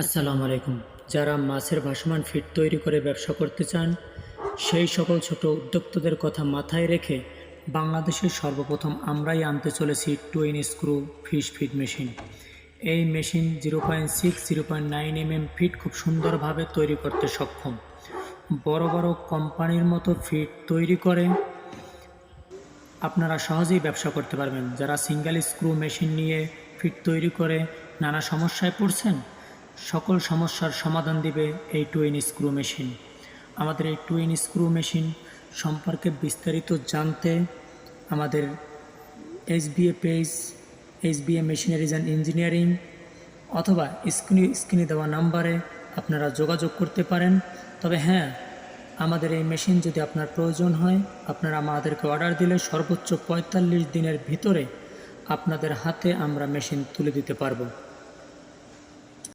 আসসালামু আলাইকুম। যারা মাছের ভাসমান ফিড তৈরি করে ব্যবসা করতে চান, সেই সকল ছোট উদ্যোক্তাদের কথা মাথায় রেখে বাংলাদেশের সর্বপ্রথম আমরাই আনতে চলেছি twin screw fish feed machine. এই মেশিন 0.6 0.9 ফিট খুব সুন্দরভাবে তৈরি করতে সক্ষম। বড় বড় কোম্পানির মতো ফিড তৈরি করে আপনারা সহজেই ব্যবসা করতে পারবেন। যারা সিঙ্গেল স্ক্রু মেশিন নিয়ে ফিড তৈরি করে নানা সমস্যায় পড়ছেন, সকল সমস্যার সমাধান দিবে এই টুইন স্ক্রু মেশিন। আমাদের এই টুইন স্ক্রু মেশিন সম্পর্কে বিস্তারিত জানতে আমাদের SBA page, SBA machineries and engineering অথবা স্ক্রিনে দেওয়া নাম্বারে আপনারা যোগাযোগ করতে পারেন। তবে হ্যাঁ, আমাদের এই মেশিন যদি আপনার প্রয়োজন হয়, আপনারা আমাদেরকে অর্ডার দিলে সর্বোচ্চ 45 দিনের ভিতরে আপনাদের হাতে আমরা মেশিন তুলে দিতে পারবো।